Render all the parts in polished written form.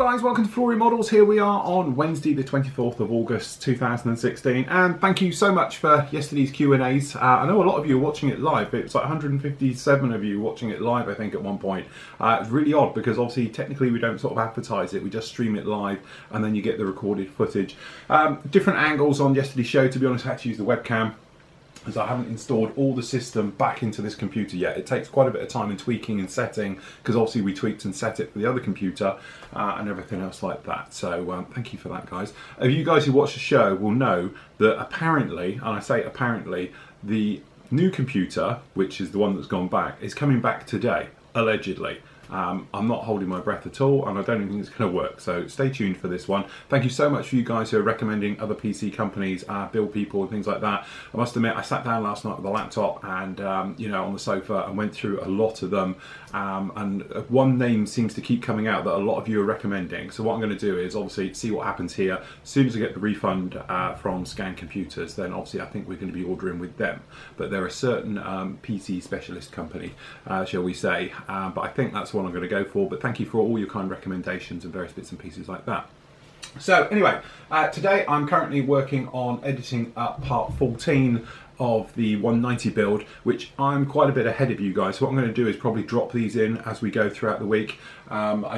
guys, welcome to Flory Models. Here we are on Wednesday the 24th of August 2016, and thank you so much for yesterday's Q&As. I know a lot of you are watching it live, but it's like 157 of you watching it live I think at one point. It's really odd because obviously technically we don't sort of advertise it, we just stream it live and then you get the recorded footage. Different angles on yesterday's show. To be honest, I had to use the webcam as I haven't installed all the system back into this computer yet. It takes quite a bit of time in tweaking and setting, because obviously we tweaked and set it for the other computer and everything else like that. So thank you for that, guys. You guys who watch the show will know that apparently, and I say apparently, the new computer, which is the one that's gone back, is coming back today, allegedly. I'm not holding my breath at all, and I don't think it's going to work, so stay tuned for this one. Thank you so much for you guys who are recommending other PC companies, build people and things like that. I must admit, I sat down last night with the laptop and you know, on the sofa, and went through a lot of them, and one name seems to keep coming out that a lot of you are recommending. So what I'm going to do is obviously see what happens here. As soon as I get the refund from Scan Computers, then obviously I think we're going to be ordering with them. But they're a certain PC specialist company, shall we say, but I think that's what I'm going to go for. But thank you for all your kind recommendations and various bits and pieces like that. So anyway, today I'm currently working on editing up part 14 of the 190 build, which I'm quite a bit ahead of you guys. So what I'm going to do is probably drop these in as we go throughout the week.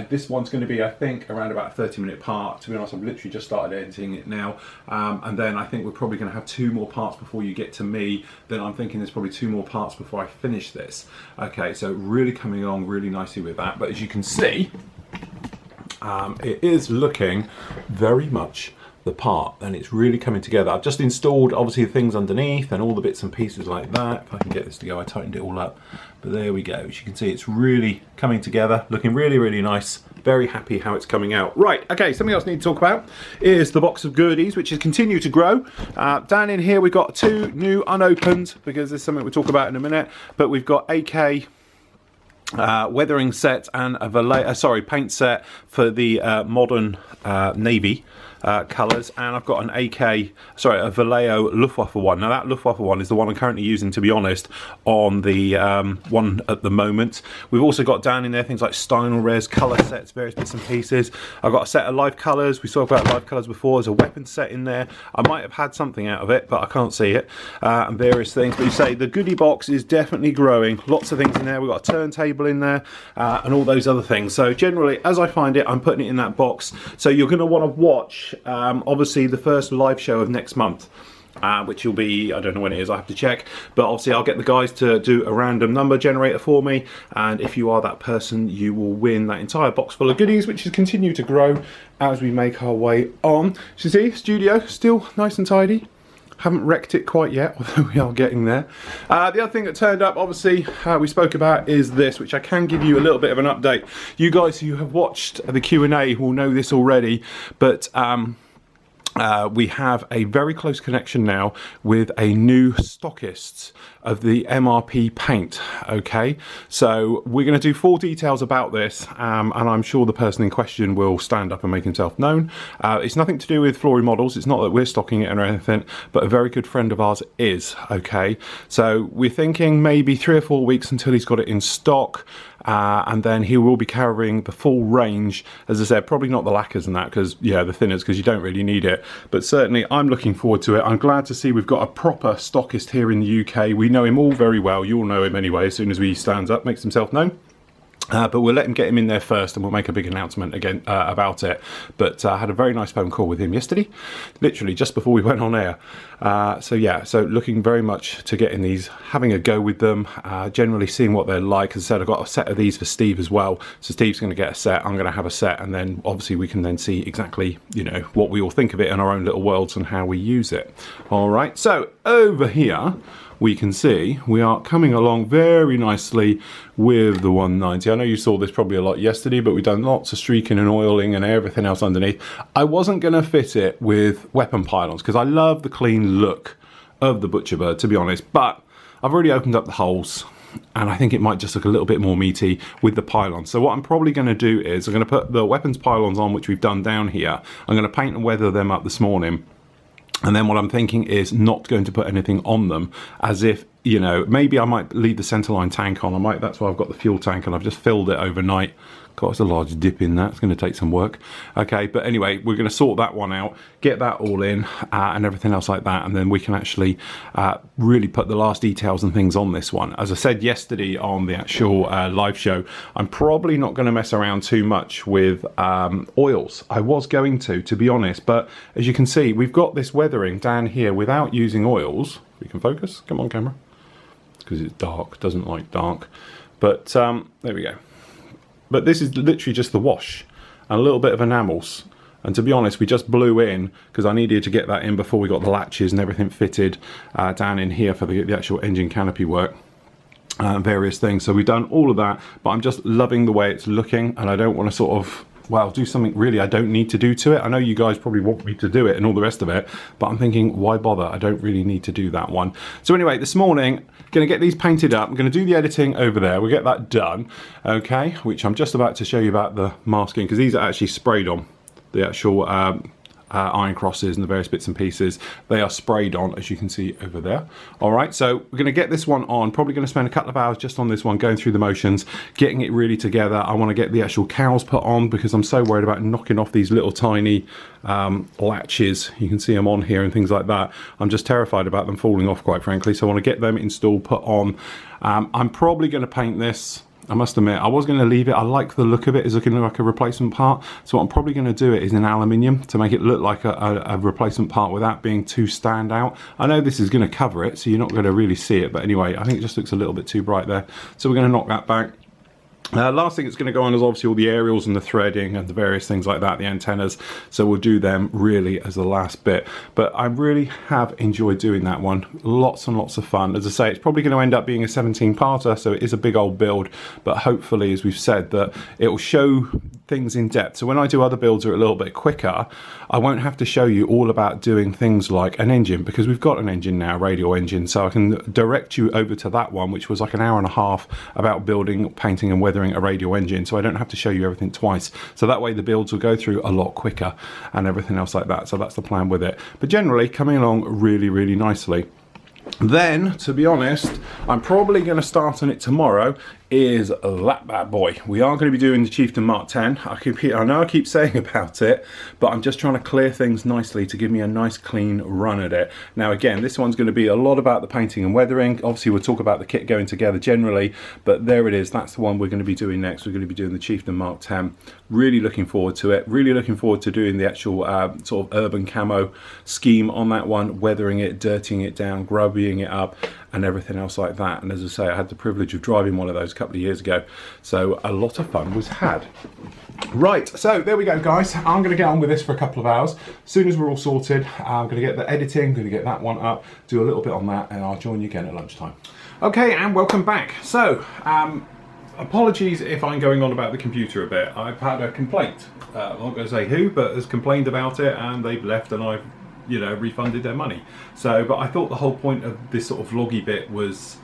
This one's going to be, I think, around about a 30-minute part. To be honest, I've literally just started editing it now, and then I think we're probably going to have 2 more parts before you get to me. Then I'm thinking there's probably 2 more parts before I finish this. Okay, so really coming along really nicely with that. But as you can see, it is looking very much the part, and it's really coming together. I've just installed obviously the things underneath and all the bits and pieces like that. If I can get this to go, I tightened it all up, but there we go. As you can see, it's really coming together, looking really, really nice. Very happy how it's coming out. Right, okay, something else I need to talk about is the box of goodies, which has continued to grow. Down in here we've got 2 new unopened, because there's something we'll talk about in a minute, but we've got AK weathering set and a paint set for the modern navy colours, and I've got an a Vallejo Luftwaffe one. Now that Luftwaffe one is the one I'm currently using, to be honest, on the one at the moment. We've also got down in there things like Stynylrez colour sets, various bits and pieces. I've got a set of live colours. We talked about live colours before. There's a weapon set in there. I might have had something out of it, but I can't see it, and various things. But you say the goodie box is definitely growing. Lots of things in there. We've got a turntable in there, and all those other things. So generally, as I find it, I'm putting it in that box. So you're going to want to watch obviously the first live show of next month, which will be, I don't know when it is, I have to check, but obviously I'll get the guys to do a random number generator for me, and if you are that person, you will win that entire box full of goodies, which has continued to grow as we make our way on. So you see, studio still nice and tidy. Haven't wrecked it quite yet, although we are getting there. The other thing that turned up, obviously, we spoke about is this, which I can give you a little bit of an update. You guys who have watched the Q&A will know this already, but we have a very close connection now with a new stockist of the MRP paint. Okay, so we're going to do full details about this, and I'm sure the person in question will stand up and make himself known. It's nothing to do with Flory Models. It's not that we're stocking it or anything, but a very good friend of ours is. Okay, so we're thinking maybe 3 or 4 weeks until he's got it in stock. And then he will be carrying the full range. As I said, probably not the lacquers and that, because yeah, the thinners, because you don't really need it, but certainly I'm looking forward to it. I'm glad to see we've got a proper stockist here in the UK. We know him all very well. You'll know him anyway as soon as he stands up, makes himself known. But we'll let him get him in there first, and we'll make a big announcement again about it. But I had a very nice phone call with him yesterday, literally just before we went on air. So yeah, so looking very much to getting these, having a go with them, generally seeing what they're like. As I said, I've got a set of these for Steve as well. So Steve's going to get a set, I'm going to have a set, and then obviously we can then see exactly, you know, what we all think of it in our own little worlds and how we use it. All right, so over here, we can see we are coming along very nicely with the 190. I know you saw this probably a lot yesterday, but we've done lots of streaking and oiling and everything else underneath. I wasn't going to fit it with weapon pylons because I love the clean look of the Butcher Bird, to be honest, but I've already opened up the holes, and I think it might just look a little bit more meaty with the pylons. So what I'm probably going to do is I'm going to put the weapons pylons on, which we've done down here. I'm going to paint and weather them up this morning. And then what I'm thinking is not going to put anything on them, as if, you know, maybe I might leave the centerline tank on. That's why I've got the fuel tank, and I've just filled it overnight Got a large dip in that. It's going to take some work. Okay, but anyway, we're going to sort that one out, get that all in, and everything else like that, and then we can actually really put the last details and things on this one. As I said yesterday on the actual live show, I'm probably not going to mess around too much with oils. I was going to be honest, but as you can see, we've got this weathering down here without using oils. We can focus. Come on, camera. Because it's dark. Doesn't like dark. But there we go. But this is literally just the wash and a little bit of enamels. And to be honest, we just blew in because I needed to get that in before we got the latches and everything fitted down in here for the actual engine canopy work. Various things. So we've done all of that, but I'm just loving the way it's looking, and I don't want to sort of, well, do something really I don't need to do to it. I know you guys probably want me to do it and all the rest of it, but I'm thinking, why bother? I don't really need to do that one. So anyway, this morning, going to get these painted up. I'm going to do the editing over there. We'll get that done, okay, which I'm just about to show you about the masking, because these are actually sprayed on. The actual iron crosses and the various bits and pieces, they are sprayed on, as you can see over there. All right, so we're going to get this one on. Probably going to spend a couple of hours just on this one, going through the motions, getting it really together. I want to get the actual cowls put on because I'm so worried about knocking off these little tiny latches. You can see them on here and things like that. I'm just terrified about them falling off, quite frankly. So I want to get them installed, put on. I'm probably going to paint this. I must admit, I was going to leave it. I like the look of it. It's looking like a replacement part. So what I'm probably going to do it is in aluminium to make it look like a replacement part without being too standout. I know this is going to cover it, so you're not going to really see it. But anyway, I think it just looks a little bit too bright there. So we're going to knock that back. Last thing that's going to go on is obviously all the aerials and the threading and the various things like that, the antennas. So we'll do them really as the last bit. But I really have enjoyed doing that one. Lots and lots of fun. As I say, it's probably going to end up being a 17-parter, so it is a big old build. But hopefully, as we've said, that it will show things in depth. So when I do other builds that are a little bit quicker, I won't have to show you all about doing things like an engine, because we've got an engine now, radial engine. So I can direct you over to that one, which was like an hour and a half about building, painting and weathering a radial engine, so I don't have to show you everything twice. So that way the builds will go through a lot quicker and everything else like that. So that's the plan with it. But generally coming along really, really nicely. Then, to be honest, I'm probably going to start on it tomorrow, is that bad boy. We are going to be doing the Chieftain Mark 10. I know I keep saying about it, but I'm just trying to clear things nicely to give me a nice clean run at it. Now again, this one's going to be a lot about the painting and weathering. Obviously we'll talk about the kit going together generally, but there it is. That's the one we're going to be doing next. We're going to be doing the Chieftain Mark 10. Really looking forward to it. Really looking forward to doing the actual sort of urban camo scheme on that one, weathering it, dirtying it down, grubbing it up, and everything else like that. And as I say, I had the privilege of driving one of those a couple of years ago, so a lot of fun was had. Right, so there we go, guys. I'm going to get on with this for a couple of hours. As soon as we're all sorted, I'm going to get the editing, going to get that one up, do a little bit on that, and I'll join you again at lunchtime. Okay, and welcome back. So apologies if I'm going on about the computer a bit. I've had a complaint. I'm not going to say who, but has complained about it, and they've left, and I've refunded their money. So, but I thought the whole point of this sort of vloggy bit was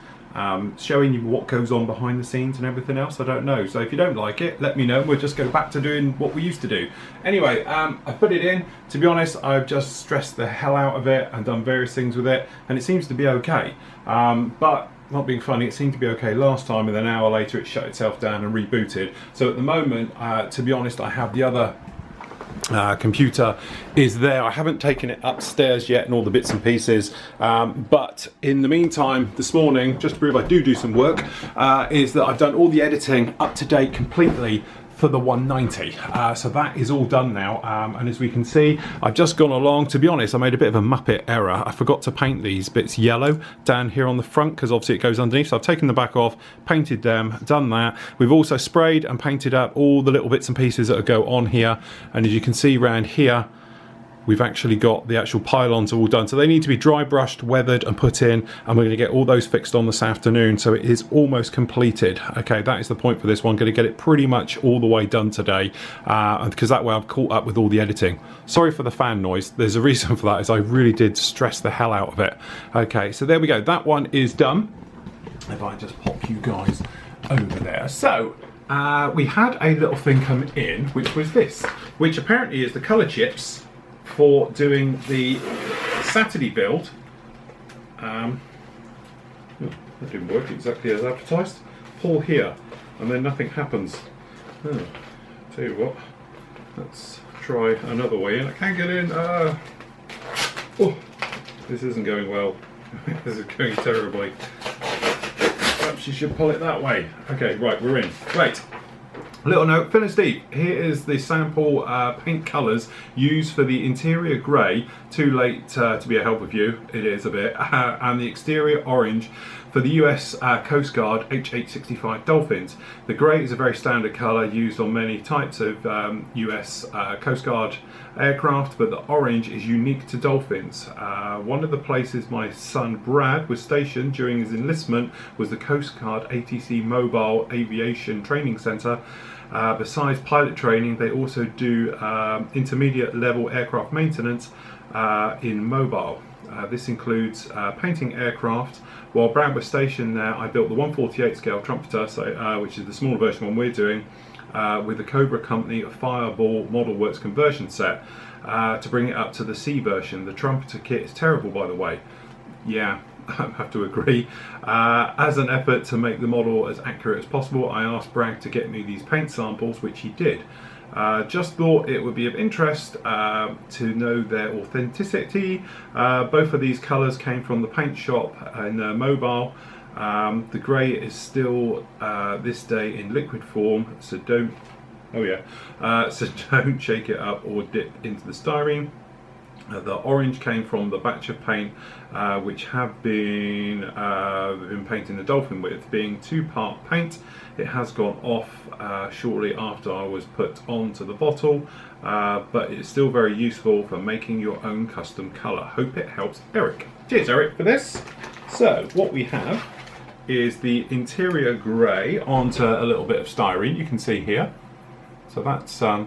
showing you what goes on behind the scenes and everything else. I don't know. So if you don't like it, let me know. We'll just go back to doing what we used to do. Anyway, I put it in. To be honest, I've just stressed the hell out of it and done various things with it, and it seems to be okay. But not being funny, it seemed to be okay last time, and then an hour later it shut itself down and rebooted. So at the moment, to be honest, I have the other computer is there. I haven't taken it upstairs yet and all the bits and pieces, but in the meantime this morning, just to prove I do some work, is that I've done all the editing up to date completely for the 190. So that is all done now, and as we can see, I've just gone along. To be honest, I made a bit of a Muppet error. I forgot to paint these bits yellow down here on the front, because obviously it goes underneath. So I've taken the back off, painted them, done that. We've also sprayed and painted up all the little bits and pieces that go on here, and as you can see around here, we've actually got the actual pylons all done. So they need to be dry brushed, weathered and put in, and we're going to get all those fixed on this afternoon. So it is almost completed. Okay, that is the point for this one. Going to get it pretty much all the way done today, because that way I've caught up with all the editing. Sorry for the fan noise. There's a reason for that, is I really did stress the hell out of it. Okay, so there we go. That one is done. If I just pop you guys over there. So we had a little thing come in, which was this, which apparently is the colour chips for doing the Saturday build. That didn't work exactly as advertised. Pull here, and then nothing happens. Oh, Tell you what, let's try another way in. I can't get in. Oh, this isn't going well. This is going terribly. Perhaps you should pull it that way. Okay, right, we're in. Great. Little note, Phil and Steve, here is the sample paint colours used for the interior grey, too late to be a help with you, it is a bit, and the exterior orange for the US Coast Guard H-865 Dolphins. The grey is a very standard colour used on many types of US Coast Guard aircraft, but the orange is unique to Dolphins. One of the places my son Brad was stationed during his enlistment was the Coast Guard ATC Mobile Aviation Training Centre. Besides pilot training, they also do intermediate level aircraft maintenance in Mobile. This includes painting aircraft. While Brad was stationed there, I built the 1/48 scale trumpeter, which is the smaller version one we're doing, with the Cobra Company Fireball Model Works conversion set to bring it up to the C version. The trumpeter kit is terrible, by the way. Yeah, I have to agree. As an effort to make the model as accurate as possible, I asked Bragg to get me these paint samples, which he did. Just thought it would be of interest to know their authenticity. Both of these colours came from the paint shop in Mobile. The grey is still this day in liquid form, so don't shake it up or dip into the styrene. The orange came from the batch of paint which have been painting the Dolphin with, being 2-part paint. It has gone off shortly after I was put onto the bottle, but it's still very useful for making your own custom colour. Hope it helps, Eric. Cheers, Eric, for this. So what we have is the interior grey onto a little bit of styrene, you can see here. So that's I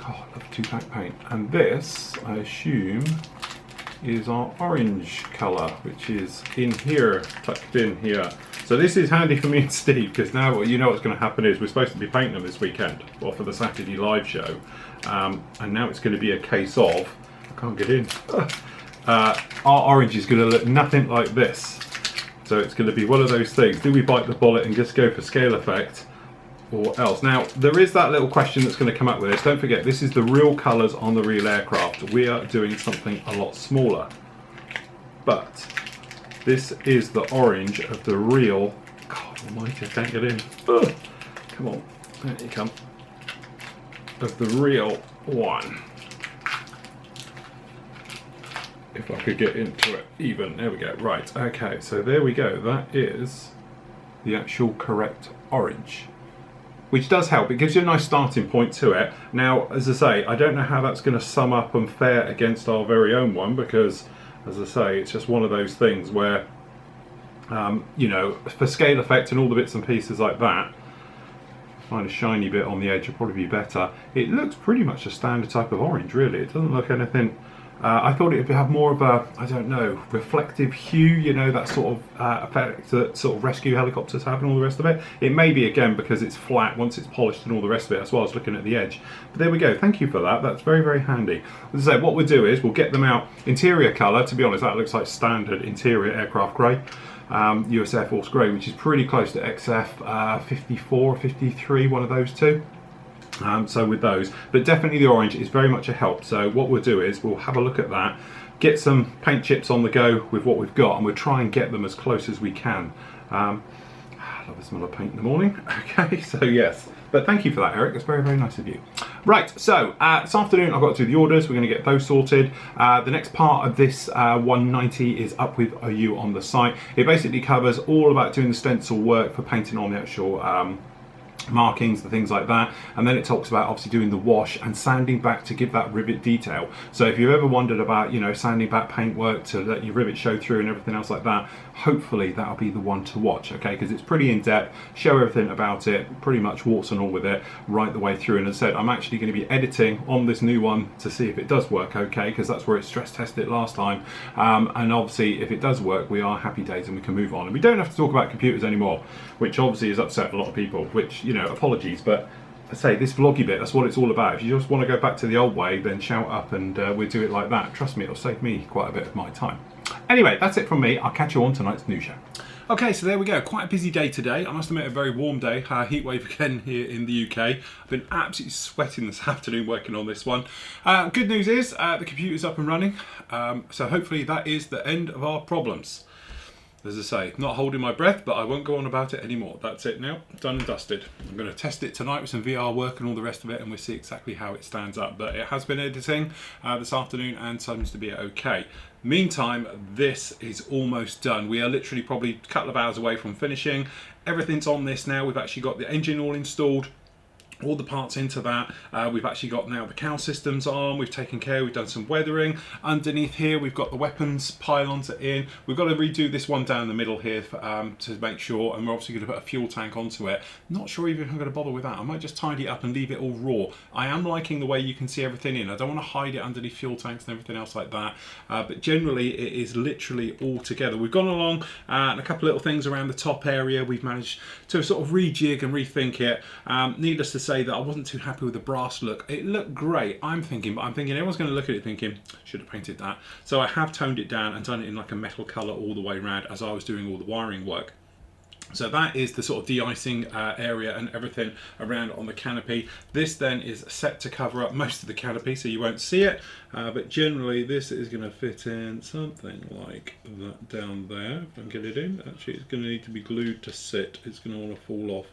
love 2-pack paint. And this, I assume, is our orange colour, which is in here, tucked in here. So this is handy for me and Steve, because now you know what's going to happen is we're supposed to be painting them this weekend, or for the Saturday live show. And now it's going to be a case of, I can't get in, our orange is going to look nothing like this. So it's going to be one of those things, do we bite the bullet and just go for scale effect, or else? Now, there is that little question that's going to come up with this. Don't forget, this is the real colours on the real aircraft. We are doing something a lot smaller. But this is the orange of the real... God almighty, I can't get in. Ugh. Come on, there you come. Of the real one. If I could get into it even. There we go. Right, okay, so there we go. That is the actual correct orange, which does help. It gives you a nice starting point to it. Now, as I say, I don't know how that's going to sum up and fare against our very own one, because, as I say, it's just one of those things where, you know, for scale effect and all the bits and pieces like that, find a shiny bit on the edge would probably be better. It looks pretty much a standard type of orange, really. It doesn't look anything... I thought it would have more of a, I don't know, reflective hue, you know, that sort of effect that sort of rescue helicopters have and all the rest of it. It may be, again, because it's flat once it's polished and all the rest of it. That's why I was looking at the edge. But there we go. Thank you for that. That's very, very handy. As I say, what we'll do is we'll get them out interior colour. To be honest, that looks like standard interior aircraft grey. US Air Force grey, which is pretty close to XF 54 or 53, one of those two. So with those, but definitely the orange is very much a help. So what we'll do is we'll have a look at that, get some paint chips on the go with what we've got, and we'll try and get them as close as we can. I love the smell of paint in the morning. Okay, so yes, but thank you for that, Eric. That's very, very nice of you. Right, so this afternoon I've got to do the orders. We're going to get those sorted. The next part of this 190 is up with you on the site. It basically covers all about doing the stencil work for painting on the actual markings, the things like that, and then it talks about obviously doing the wash and sanding back to give that rivet detail. So if you've ever wondered about, you know, sanding back paintwork to let your rivet show through and everything else like that, hopefully that'll be the one to watch, okay, because it's pretty in-depth, show everything about it, pretty much warts and all with it right the way through. And as I said, I'm actually going to be editing on this new one to see if it does work okay, because that's where it stress tested it last time, and obviously if it does work, we are happy days and we can move on, and we don't have to talk about computers anymore, which obviously has upset a lot of people, which, you know, apologies, but I say this vloggy bit, that's what it's all about. If you just want to go back to the old way, then shout up and we'll do it like that. Trust me, it'll save me quite a bit of my time. Anyway, that's it from me. I'll catch you on tonight's news show. Okay, so there we go. Quite a busy day today. I must admit, a very warm day. Heat wave again here in the UK. I've been absolutely sweating this afternoon working on this one. Good news is the computer's up and running. So hopefully that is the end of our problems. As I say, not holding my breath, but I won't go on about it anymore. That's it now, done and dusted. I'm going to test it tonight with some VR work and all the rest of it, and we'll see exactly how it stands up. But it has been editing this afternoon and seems to be okay. Meantime, this is almost done. We are literally probably a couple of hours away from finishing. Everything's on this now. We've actually got the engine all installed. All the parts into that. We've actually got now the cowl systems on. We've taken care, we've done some weathering. Underneath here, we've got the weapons pylons in. We've got to redo this one down the middle here to make sure, and we're obviously going to put a fuel tank onto it. Not sure even if I'm going to bother with that. I might just tidy it up and leave it all raw. I am liking the way you can see everything in. I don't want to hide it underneath fuel tanks and everything else like that. But generally, it is literally all together. We've gone along and a couple of little things around the top area. We've managed to sort of rejig and rethink it. Needless to say that I wasn't too happy with the brass look. It looked great, I'm thinking, but I'm thinking everyone's going to look at it thinking, should have painted that. So I have toned it down and done it in like a metal colour all the way around as I was doing all the wiring work. So that is the sort of de-icing area and everything around on the canopy. This then is set to cover up most of the canopy, so you won't see it. But generally this is going to fit in something like that down there. If I can get it in. Actually, it's going to need to be glued to sit. It's going to want to fall off.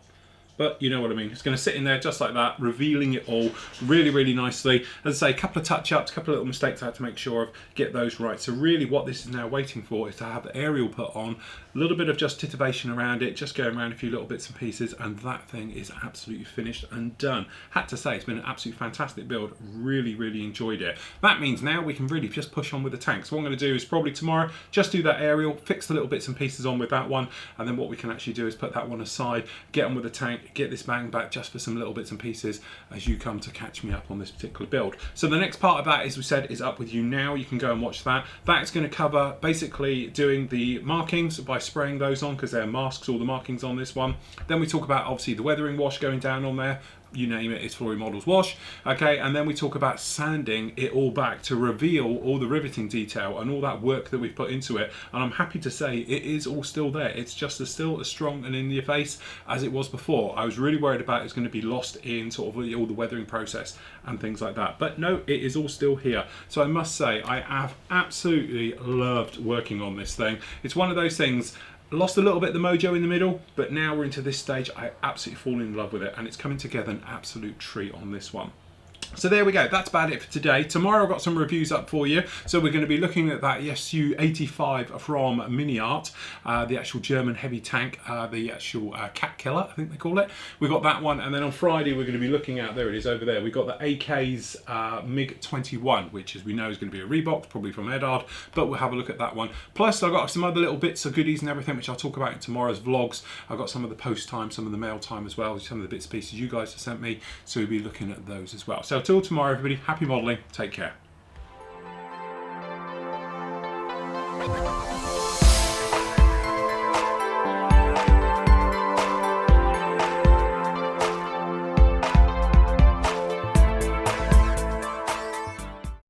But you know what I mean. It's going to sit in there just like that, revealing it all really, really nicely. As I say, a couple of touch-ups, a couple of little mistakes I had to make sure of, get those right. So really what this is now waiting for is to have the aerial put on, a little bit of just titivation around it, just going around a few little bits and pieces, and that thing is absolutely finished and done. Had to say, it's been an absolutely fantastic build. Really, really enjoyed it. That means now we can really just push on with the tank. So what I'm going to do is probably tomorrow, just do that aerial, fix the little bits and pieces on with that one, and then what we can actually do is put that one aside, get on with the tank, get this bang back just for some little bits and pieces as you come to catch me up on this particular build. So the next part of that, as we said, is up with you now. You can go and watch that. That's going to cover basically doing the markings by spraying those on, because they're masks, all the markings on this one. Then we talk about obviously the weathering wash going down on there. You name it, it's Flory Models wash. Okay, and then we talk about sanding it all back to reveal all the riveting detail and all that work that we've put into it. And I'm happy to say it is all still there. It's just still as strong and in your face as it was before. I was really worried about it's going to be lost in sort of all the weathering process and things like that. But no, it is all still here. So I must say, I have absolutely loved working on this thing. It's one of those things, lost a little bit of the mojo in the middle, but now we're into this stage. I absolutely fall in love with it, and it's coming together an absolute treat on this one. So there we go, that's about it for today. Tomorrow I've got some reviews up for you. So we're going to be looking at that Su-85 from Miniart, the actual German heavy tank, the actual cat killer, I think they call it. We've got that one, and then on Friday we're going to be looking at, there it is over there, we've got the AK's MiG-21, which as we know is going to be a Reebok, probably from Edard, but we'll have a look at that one. Plus I've got some other little bits of goodies and everything, which I'll talk about in tomorrow's vlogs. I've got some of the post time, some of the mail time as well, some of the bits and pieces you guys have sent me, so we'll be looking at those as well. So till tomorrow, everybody, happy modelling, take care.